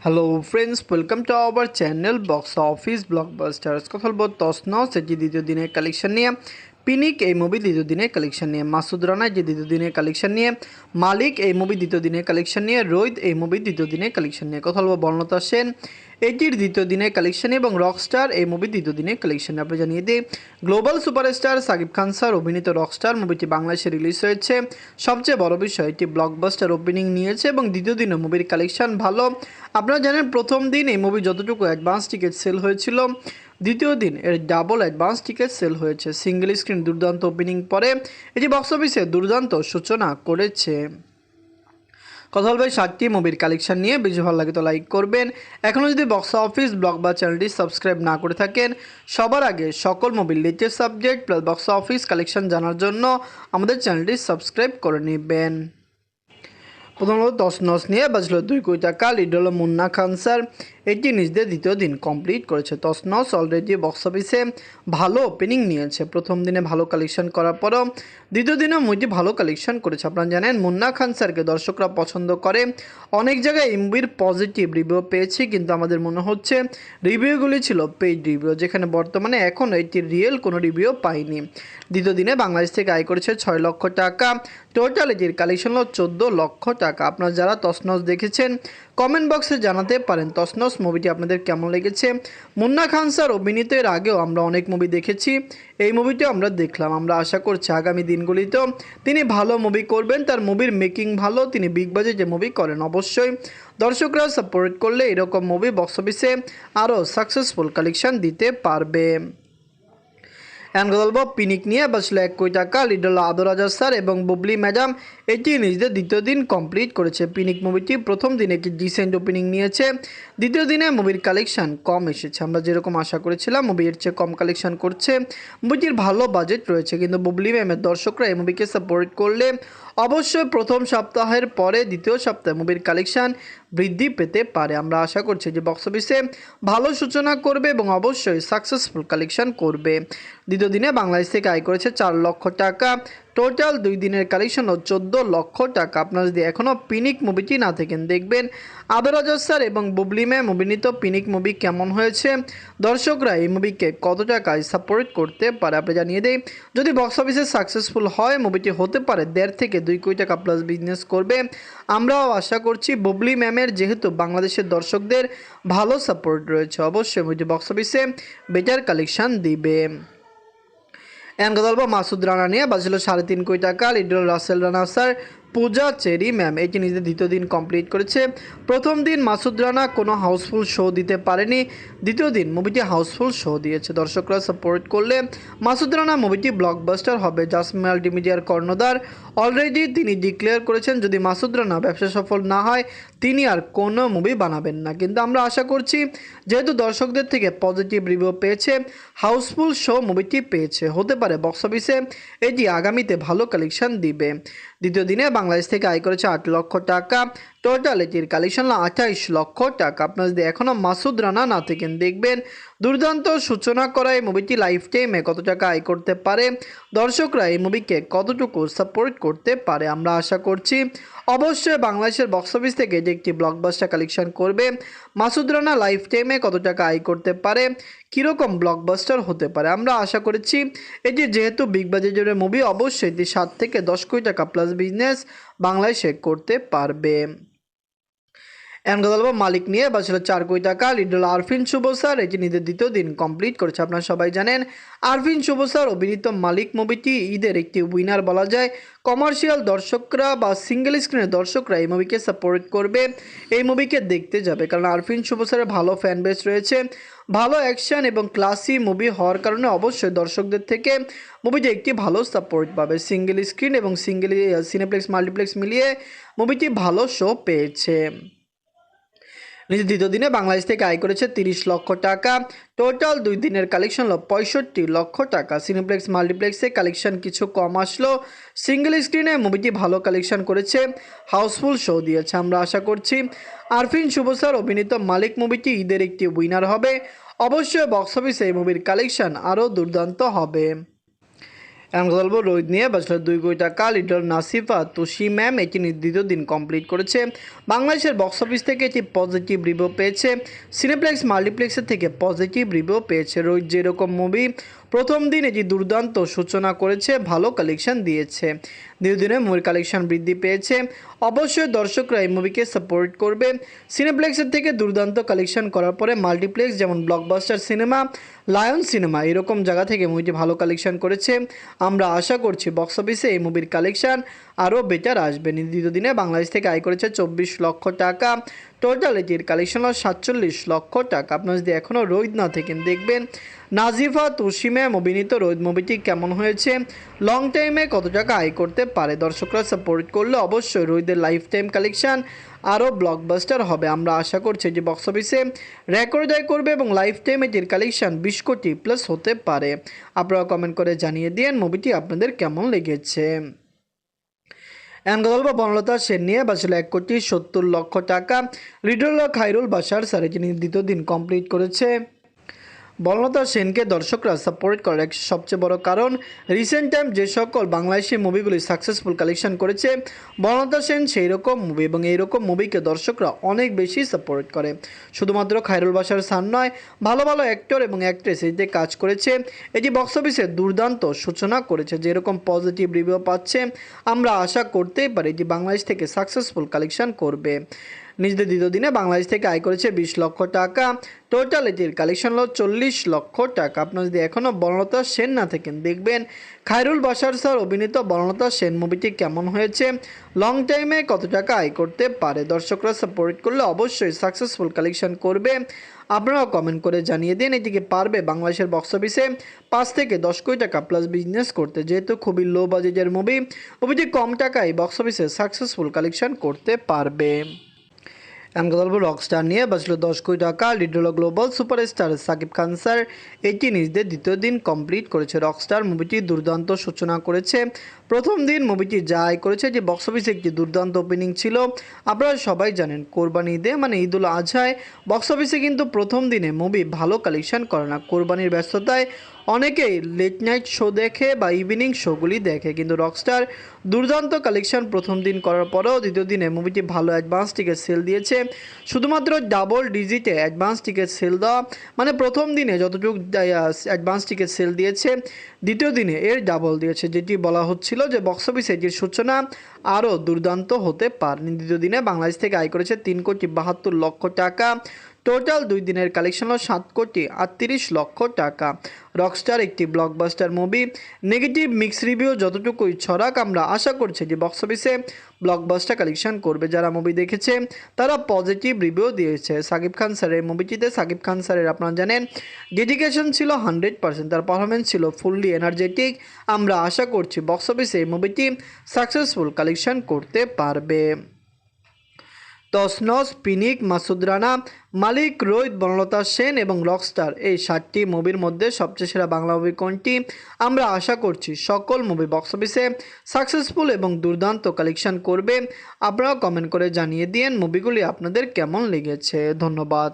Hello friends, welcome to our channel box office blockbusters. কথা বলবো তসনস এটি দ্বিতীয় দিনের কালেকশন নিয়ে, পিনিক এই মুভি দ্বিতীয় দিনের কালেকশন নিয়ে, মাসুদ রানা যে দ্বিতীয় দিনের কালেকশন নিয়ে, মালিক এই মুভি দ্বিতীয় দিনের কালেকশন নিয়ে, রোহিত এই মুভি দ্বিতীয় দিনের কালেকশন নিয়ে। কথা বলবো বর্ণতা সেন এটির দ্বিতীয় দিনের কালেকশন এবং রকস্টার এই মুভি দ্বিতীয় দিনের কালেকশন। আপনি জানিয়ে দিই, global superstar Shakib Khan sir অভিনীত রকস্টার মুভিটি বাংলাদেশে রিলিজ হয়েছে। সবচেয়ে বড় বিষয় এটি ব্লকবাস্টার ওপেনিং নিয়েছে এবং দ্বিতীয় দিনে মুভির কালেকশন ভালো। আপনারা জানেন প্রথম দিন এই মুভি যতটুকু অ্যাডভান্স টিকিট সেল হয়েছিল, দ্বিতীয় দিন এর ডাবল অ্যাডভান্স টিকিট সেল হয়েছে। সিঙ্গেল স্ক্রিন দুর্দান্ত ওপেনিং পরে এটি বক্স অফিসে দুর্দান্ত সূচনা করেছে। কথা বলবে 7টি মুভির কালেকশন নিয়ে। বেশি ভালো লাগে তো লাইক করবেন। এখনও যদি বক্স অফিস ব্লগ বা চ্যানেলটি সাবস্ক্রাইব না করে থাকেন, সবার আগে সকল মুভির latest subject plus box office collection জানার জন্য আমাদের চ্যানেলটি সাবস্ক্রাইব করে নেবেন। প্রথমত তসনস নিয়ে বাজলো 2 কোটি টাকা। লিড হলো মুন্না খান স্যার। এটি নিজেদের দ্বিতীয় দিন কমপ্লিট করেছে। তসনস অলরেডি বক্স অফিসে ভালো ওপেনিং নিয়েছে। প্রথম দিনে ভালো কালেকশন করার পরও দ্বিতীয় দিনেও মুভিটি ভালো কালেকশন করেছে। আপনারা জানেন মুন্না খান স্যারকে দর্শকরা পছন্দ করে। অনেক জায়গায় এই মুভির পজিটিভ রিভিউ পেয়েছি, কিন্তু আমাদের মনে হচ্ছে রিভিউগুলি ছিল পেইড রিভিউ, যেখানে বর্তমানে এখন এটি রিয়েল কোনো রিভিউ পাইনি। দ্বিতীয় দিনে বাংলাদেশ থেকে আয় করেছে 6 লক্ষ টাকা। টোটাল এটির কালেকশন হলো 14 লক্ষ টাকা। আপনারা যারা তসনস দেখেছেন কমেন্ট বক্সে জানাতে পারেন তসনস মুভিটি আপনাদের কেমন লেগেছে। মুন্না খান স্যার অভিনীত এর আগেও আমরা অনেক মুভি দেখেছি, এই মুভিটিও আমরা দেখলাম। আমরা আশা করছি আগামী দিনগুলিতেও তিনি ভালো মুভি করবেন। তার মুভির মেকিং ভালো, তিনি বিগ বাজেটে মুভি করেন। অবশ্যই দর্শকরা সাপোর্ট করলে এরকম মুভি বক্স অফিসে আরও সাকসেসফুল কালেকশন দিতে পারবে। এখন কথা বলবো পিনিক নিয়ে। বাঁচলো 1 কোটি টাকা। লিড হলো আদর রাজা স্যার এবং বুবলি ম্যাডাম। এটি নিজেদের দ্বিতীয় দিন কমপ্লিট করেছে। পিনিক মুভিটি প্রথম দিনে একটি ডিসেন্ট ওপেনিং নিয়েছে, দ্বিতীয় দিনে মুভির কালেকশন কম এসেছে। আমরা যেরকম আশা করেছিলাম মুভি এর চেয়ে কম কালেকশন করছে। মুভিটির ভালো বাজেট রয়েছে, কিন্তু বুবলি ম্যামের দর্শকরা এই মুভিকে সাপোর্ট করলে অবশ্যই প্রথম সপ্তাহের পরে দ্বিতীয় সপ্তাহে মুভির কালেকশন বৃদ্ধি পেতে পারে। আমরা আশা করছি যে বক্স অফিসে ভালো সূচনা করবে এবং অবশ্যই সাকসেসফুল কালেকশন করবে। দ্বিতীয় দিনে বাংলাদেশ থেকে আয় করেছে 4 লক্ষ টাকা। টোটাল 2 দিনের কালেকশন 14 লক্ষ টাকা। আপনারা যদি এখনও পিনিক মুভিটি না দেখেন, দেখবেন আদর রাজা স্যার এবং বুবলি ম্যাম অভিনীত পিনিক মুভি কেমন হয়েছে, দর্শকরা এই মুভিকে কত টাকায় সাপোর্ট করতে পারে। আপনি জানিয়ে দেই, যদি বক্স অফিসে সাকসেসফুল হয় মুভিটি হতে পারে 1.5 থেকে 2 কোটি টাকা প্লাস বিজনেস করবে। আমরাও আশা করছি বুবলি ম্যামের যেহেতু বাংলাদেশের দর্শকদের ভালো সাপোর্ট রয়েছে, অবশ্যই মুভিটি বক্স অফিসে বেটার কালেকশন দিবে। এখন কথা বলবো মাসুদ রানা নিয়ে। বাজলো 3.5 কোটি টাকা। লিড হলো রাসেল রানা স্যার, পূজা চেরি ম্যাম। এটি নিজেদের দ্বিতীয় দিন কমপ্লিট করেছে। প্রথম দিন মাসুদ রানা কোনো হাউসফুল শো দিতে পারেনি, দ্বিতীয় দিন মুভিটি হাউসফুল শো দিয়েছে। দর্শকরা সাপোর্ট করলে মাসুদ রানা মুভিটি ব্লকবাস্টার হবে। জাসমিন মাল্টিমিডিয়ার কর্ণধার অলরেডি তিনি ডিক্লেয়ার করেছেন যদি মাসুদ রানা ব্যবসা সফল না হয় তিনি আর কোনো মুভি বানাবেন না। কিন্তু আমরা আশা করছি যেহেতু দর্শকদের থেকে পজিটিভ রিভিউ পেয়েছে, হাউসফুল শো মুভিটি পেয়েছে, হতে পারে বক্স অফিসে এটি আগামীতে ভালো কালেকশন দিবে। দ্বিতীয় দিনে বাংলাদেশ থেকে আয় করেছে 8 লক্ষ টাকা। টোটাল এটির কালেকশন 28 লক্ষ টাকা। আপনারা যদি এখনও মাসুদ রানা না থাকেন, দেখবেন দুর্দান্ত সূচনা করা এই মুভিটি লাইফ টাইমে কত টাকা আয় করতে পারে, দর্শকরা এই মুভিকে কতটুকু সাপোর্ট করতে পারে। আমরা আশা করছি অবশ্যই বাংলাদেশের বক্স অফিস থেকে এটি একটি ব্লকবাস্টার কালেকশন করবে। মাসুদ রানা লাইফ টাইমে কত টাকা আয় করতে পারে, কীরকম ব্লকবাস্টার হতে পারে, আমরা আশা করেছি এটি যেহেতু বিগ বাজেটের মুভি, অবশ্যই এটি 7 থেকে 10 কোটি টাকা প্লাস বিজনেস বাংলাদেশে করতে পারবে। এখন কথা বলবো মালিক নিয়ে। বাঁচলো 4 কোটি টাকা। লিড হলো আরফিন শুভ স্যার। এটি নিজের দ্বিতীয় দিন কমপ্লিট করেছে। আপনারা সবাই জানেন আরফিন শুভ স্যার অভিনীত মালিক মুভিটি ঈদের একটি উইনার বলা যায়। কমার্শিয়াল দর্শকরা বা সিঙ্গেল স্ক্রিনের দর্শকরা এই মুভিকে সাপোর্ট করবে, এই মুভিকে দেখতে যাবে, কারণ আরফিন শুভ স্যারের ভালো ফ্যান বেস রয়েছে। ভালো অ্যাকশন এবং ক্লাসি মুভি হওয়ার কারণে অবশ্যই দর্শকদের থেকে মুভিটি একটি ভালো সাপোর্ট পাবে। সিঙ্গেল স্ক্রিন এবং সিঙ্গেল সিনেপ্লেক্স মাল্টিপ্লেক্স মিলিয়ে মুভিটি ভালো শো পেয়েছে। নিজের দ্বিতীয় দিনে বাংলাদেশ থেকে আয় করেছে 30 লক্ষ টাকা। টোটাল 2 দিনের কালেকশন হলো 65 লক্ষ টাকা। সিনেপ্লেক্স মাল্টিপ্লেক্সে কালেকশন কিছু কম আসলো, সিঙ্গেল স্ক্রিনে মুভিটি ভালো কালেকশন করেছে, হাউসফুল শো দিয়েছে। আমরা আশা করছি আরফিন শুভ স্যার অভিনীত মালিক মুভিটি ঈদের একটি উইনার হবে। অবশ্যই বক্স অফিসে এই মুভির কালেকশন আরও দুর্দান্ত হবে। এখন কথা বলবো রোহিত নিয়ে। বাজলো 2 কোটি টাকা। লিডার নাসিফা তুষি ম্যাম এটি দ্বিতীয় দিন কমপ্লিট করেছে। বাংলাদেশের বক্স অফিস থেকে এটি পজিটিভ রিভিউ পেয়েছে। সিনেপ্লেক্স মাল্টিপ্লেক্সের থেকে পজিটিভ রিভিউ পেয়েছে। রোহিত যেরকম মুভি প্রথম দিন এটি দুর্দান্ত সূচনা করেছে, ভালো কালেকশন দিয়েছে। দ্বিতীয় দিনে মুভির কালেকশন বৃদ্ধি পেয়েছে। অবশ্যই দর্শকরা এই মুভিকে সাপোর্ট করবে। সিনেপ্লেক্সের থেকে দুর্দান্ত কালেকশন করার পরে মাল্টিপ্লেক্স যেমন ব্লকবাস্টার সিনেমা, লায়ন সিনেমা এরকম জায়গা থেকে মুভিটি ভালো কালেকশন করেছে। আমরা আশা করছি বক্স অফিসে এই মুভির কালেকশন আরও বেটার আসবে। দ্বিতীয় দিনে বাংলাদেশ থেকে আয় করেছে 24 লক্ষ টাকা। টোটাল এটির কালেকশন হল 47 লক্ষ টাকা। আপনারা যদি এখনও রোহিত না থাকেন দেখবেন নাজিফা তুষি ম্যাম অভিনীত রোহিত মুভিটি কেমন হয়েছে, লং টাইমে কত টাকা আয় করতে পারে। দর্শকরা সাপোর্ট করলে অবশ্যই রোহিতের লাইফ টাইম কালেকশন আরও ব্লকবাস্টার হবে। আমরা আশা করছি যে বক্স অফিসে রেকর্ড আয় করবে এবং লাইফ টাইম এটির কালেকশন 20 কোটি প্লাস হতে পারে। আপনারা কমেন্ট করে জানিয়ে দিন মুভিটি আপনাদের কেমন লেগেছে। এখন কথা বলবো বনলতা সেন নিয়ে। বাঁচল 1,70,00,000 টাকা। লিডল খাইরুল বাসার স্যার এটি দ্বিতীয় দিন কমপ্লিট করেছে। বনলতা সেনকে দর্শকরা সাপোর্ট করার সবচেয়ে বড় কারণ রিসেন্ট টাইম যে সকল বাংলাদেশি মুভিগুলি সাকসেসফুল কালেকশন করেছে বনলতা সেন সেই রকম মুভি এবং এইরকম মুভিকে দর্শকরা অনেক বেশি সাপোর্ট করে। শুধুমাত্র খায়রুল বাসার সান নয়, ভালো ভালো অ্যাক্টর এবং অ্যাক্ট্রেস এতে কাজ করেছে। এটি বক্স অফিসে দুর্দান্ত সূচনা করেছে। যেরকম পজিটিভ রিভিউ পাচ্ছে আমরা আশা করতেই পারি যে বাংলাদেশ থেকে সাকসেসফুল কালেকশন করবে। নিজেদের দ্বিতীয় দিনে বাংলাদেশ থেকে আয় করেছে 20 লক্ষ টাকা। টোটাল এটির কালেকশন হলো 40 লক্ষ টাকা। আপনারা যদি এখনও বনলতা সেন না থাকেন দেখবেন খায়রুল বাসার স্যার অভিনীত বনলতা সেন মুভিটি কেমন হয়েছে, লং টাইমে কত টাকা আয় করতে পারে। দর্শকরা সাপোর্ট করলে অবশ্যই সাকসেসফুল কালেকশন করবে। আপনারাও কমেন্ট করে জানিয়ে দিন এটিকে পারবে বাংলাদেশের বক্স অফিসে 5 থেকে 10 কোটি টাকা প্লাস বিজনেস করতে। যেহেতু খুবই লো বাজেটের মুভিটি কম টাকায় বক্স অফিসে সাকসেসফুল কালেকশন করতে পারবে। এখন কথা বলবো রকস্টার নিয়ে। বাঁচলো 10 কোটি টাকা। Little global superstar Shakib Khan sir এটি নিজেদের দ্বিতীয় দিন কমপ্লিট করেছে। রকস্টার মুভিটি দুর্দান্ত সূচনা করেছে। প্রথম দিন মুভিটি যা আয় করেছে যে বক্স অফিসে একটি দুর্দান্ত ওপেনিং ছিল। আপনারা সবাই জানেন কোরবানি ঈদে মানে ঈদুল আজহায় বক্স অফিসে কিন্তু প্রথম দিনে মুভি ভালো কালেকশন করে না। কোরবানির ব্যস্ততায় অনেকেই লেট নাইট শো দেখে বা ইভিনিং শোগুলি দেখে, কিন্তু রকস্টার দুর্দান্ত কালেকশন প্রথম দিন করার পরেও দ্বিতীয় দিনে মুভিটি ভালো অ্যাডভান্স টিকিট সেল দিয়েছে। শুধুমাত্র ডাবল ডিজিটে অ্যাডভান্স টিকিট সেল দেওয়া মানে প্রথম দিনে যতটুকু অ্যাডভান্স টিকিট সেল দিয়েছে দ্বিতীয় দিনে এর ডাবল দিয়েছে, যেটি বলা হচ্ছিল যে বক্স অফিসে এটির সূচনা আরও দুর্দান্ত হতে পারে। দ্বিতীয় দিনে বাংলাদেশ থেকে আয় করেছে 3,72,00,000 টাকা। টোটাল 2 দিনের কালেকশন হল 7,38,00,000 টাকা। রকস্টার একটি blockbuster movie. Negative mix review যতটুকুই ছড়াক আমরা আশা করছি যে বক্স অফিসে ব্লকবাস্টার কালেকশন করবে। যারা মুভি দেখেছে তারা পজিটিভ রিভিউ দিয়েছে। সাকিব খান স্যারের মুভিটিতে সাকিব খান স্যারের আপনারা জানেন ডেডিকেশন ছিল 100%, তার পারফরমেন্স ছিল ফুললি এনার্জেটিক। আমরা আশা করছি বক্স অফিসে এই মুভিটি সাকসেসফুল কালেকশন করতে পারবে। তসনস, পিনিক, মাসুদ রানা, মালিক, রোহিত, বনলতা সেন এবং রকস্টার এই 7টি মুভির মধ্যে সবচেয়ে সেরা বাংলা মুভি কোনটি? আমরা আশা করছি সকল মুভি বক্স অফিসে সাকসেসফুল এবং দুর্দান্ত কালেকশন করবে। আপনারাও কমেন্ট করে জানিয়ে দিন মুভিগুলি আপনাদের কেমন লেগেছে। ধন্যবাদ।